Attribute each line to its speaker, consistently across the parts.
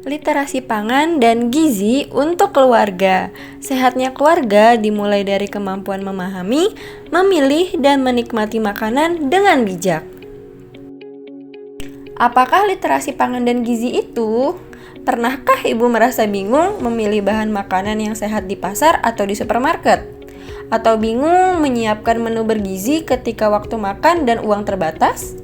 Speaker 1: Literasi pangan dan gizi untuk keluarga. Sehatnya keluarga dimulai dari kemampuan memahami, memilih, dan menikmati makanan dengan bijak. Apakah literasi pangan dan gizi itu? Pernahkah ibu merasa bingung memilih bahan makanan yang sehat di pasar atau di supermarket? Atau bingung menyiapkan menu bergizi ketika waktu makan dan uang terbatas?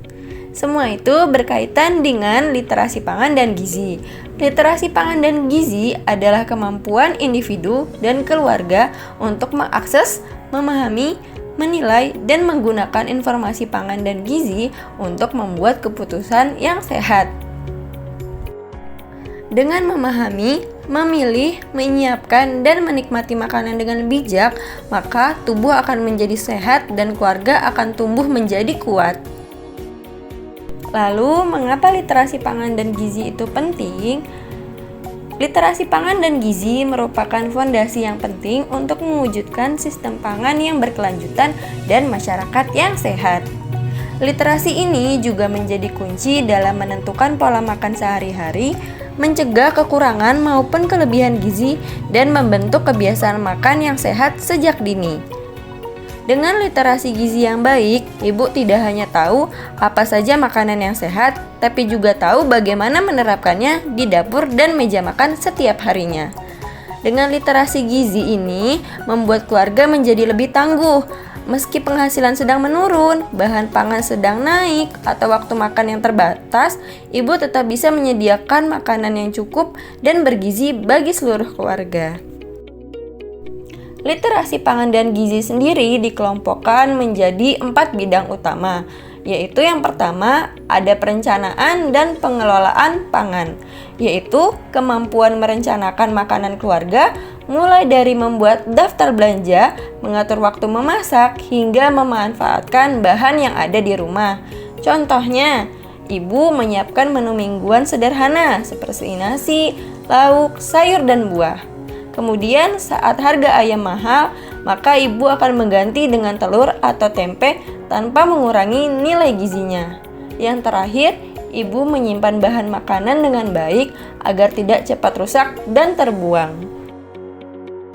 Speaker 1: Semua itu berkaitan dengan literasi pangan dan gizi. Literasi pangan dan gizi adalah kemampuan individu dan keluarga untuk mengakses, memahami, menilai, dan menggunakan informasi pangan dan gizi untuk membuat keputusan yang sehat. Dengan memahami, memilih, menyiapkan, dan menikmati makanan dengan bijak, maka tubuh akan menjadi sehat dan keluarga akan tumbuh menjadi kuat. Lalu, mengapa literasi pangan dan gizi itu penting? Literasi pangan dan gizi merupakan fondasi yang penting untuk mewujudkan sistem pangan yang berkelanjutan dan masyarakat yang sehat. Literasi ini juga menjadi kunci dalam menentukan pola makan sehari-hari, mencegah kekurangan maupun kelebihan gizi, dan membentuk kebiasaan makan yang sehat sejak dini. Dengan literasi gizi yang baik, ibu tidak hanya tahu apa saja makanan yang sehat, tapi juga tahu bagaimana menerapkannya di dapur dan meja makan setiap harinya. Dengan literasi gizi ini, membuat keluarga menjadi lebih tangguh. Meski penghasilan sedang menurun, bahan pangan sedang naik, atau waktu makan yang terbatas, ibu tetap bisa menyediakan makanan yang cukup dan bergizi bagi seluruh keluarga. Literasi pangan dan gizi sendiri dikelompokkan menjadi 4 bidang utama, yaitu yang pertama ada perencanaan dan pengelolaan pangan, yaitu kemampuan merencanakan makanan keluarga, mulai dari membuat daftar belanja, mengatur waktu memasak, hingga memanfaatkan bahan yang ada di rumah. Contohnya, ibu menyiapkan menu mingguan sederhana seperti nasi, lauk, sayur, dan buah. Kemudian saat harga ayam mahal, maka ibu akan mengganti dengan telur atau tempe tanpa mengurangi nilai gizinya. Yang terakhir, ibu menyimpan bahan makanan dengan baik agar tidak cepat rusak dan terbuang.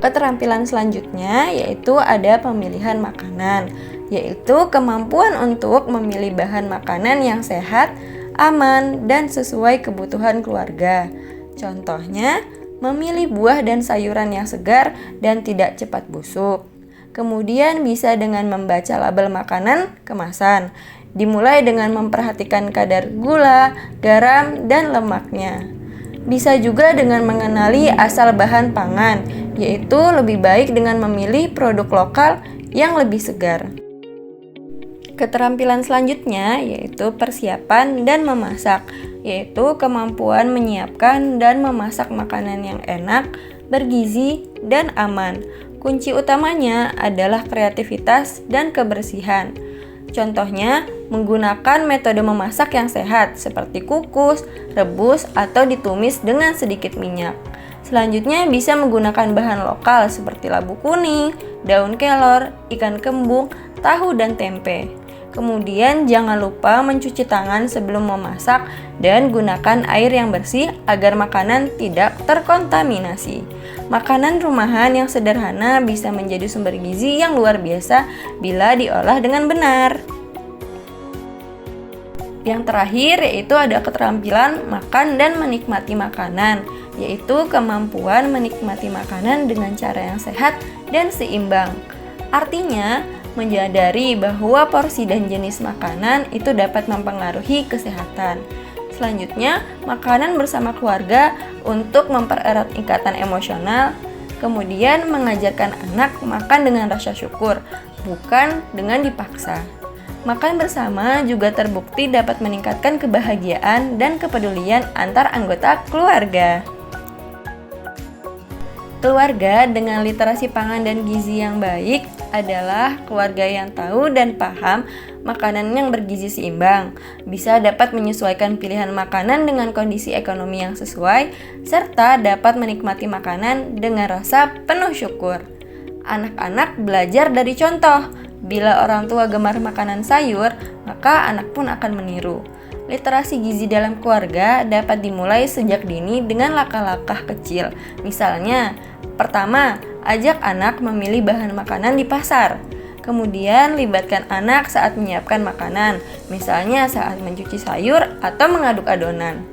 Speaker 1: Keterampilan selanjutnya yaitu ada pemilihan makanan, yaitu kemampuan untuk memilih bahan makanan yang sehat, aman, dan sesuai kebutuhan keluarga. Contohnya, memilih buah dan sayuran yang segar dan tidak cepat busuk. Kemudian bisa dengan membaca label makanan kemasan. Dimulai dengan memperhatikan kadar gula, garam, dan lemaknya. Bisa juga dengan mengenali asal bahan pangan, yaitu lebih baik dengan memilih produk lokal yang lebih segar. Keterampilan selanjutnya yaitu persiapan dan memasak, yaitu kemampuan menyiapkan dan memasak makanan yang enak, bergizi, dan aman. Kunci utamanya adalah kreativitas dan kebersihan. Contohnya, menggunakan metode memasak yang sehat seperti kukus, rebus, atau ditumis dengan sedikit minyak. Selanjutnya bisa menggunakan bahan lokal seperti labu kuning, daun kelor, ikan kembung, tahu, dan tempe. Kemudian jangan lupa mencuci tangan sebelum memasak dan gunakan air yang bersih agar makanan tidak terkontaminasi. Makanan rumahan yang sederhana bisa menjadi sumber gizi yang luar biasa bila diolah dengan benar. Yang terakhir yaitu ada keterampilan makan dan menikmati makanan, yaitu kemampuan menikmati makanan dengan cara yang sehat dan seimbang. Artinya, menyadari bahwa porsi dan jenis makanan itu dapat mempengaruhi kesehatan. Selanjutnya, makanan bersama keluarga untuk mempererat ikatan emosional. Kemudian, mengajarkan anak makan dengan rasa syukur, bukan dengan dipaksa. Makan bersama juga terbukti dapat meningkatkan kebahagiaan dan kepedulian antar anggota keluarga. Keluarga dengan literasi pangan dan gizi yang baik adalah keluarga yang tahu dan paham makanan yang bergizi seimbang, bisa dapat menyesuaikan pilihan makanan dengan kondisi ekonomi yang sesuai, serta dapat menikmati makanan dengan rasa penuh syukur. Anak-anak belajar dari contoh. Bila orang tua gemar makanan sayur, maka anak pun akan meniru. Literasi gizi dalam keluarga dapat dimulai sejak dini dengan langkah-langkah kecil. Misalnya, pertama, ajak anak memilih bahan makanan di pasar. Kemudian, libatkan anak saat menyiapkan makanan, misalnya saat mencuci sayur atau mengaduk adonan.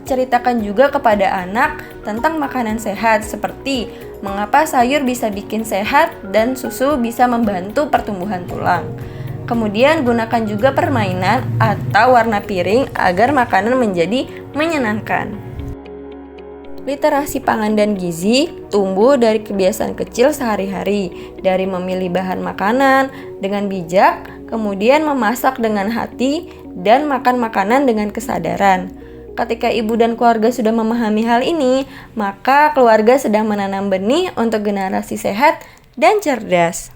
Speaker 1: Ceritakan juga kepada anak tentang makanan sehat seperti mengapa sayur bisa bikin sehat dan susu bisa membantu pertumbuhan tulang. Kemudian gunakan juga permainan atau warna piring agar makanan menjadi menyenangkan. Literasi pangan dan gizi tumbuh dari kebiasaan kecil sehari-hari, dari memilih bahan makanan dengan bijak, kemudian memasak dengan hati, dan makan makanan dengan kesadaran. Ketika ibu dan keluarga sudah memahami hal ini, maka keluarga sedang menanam benih untuk generasi sehat dan cerdas.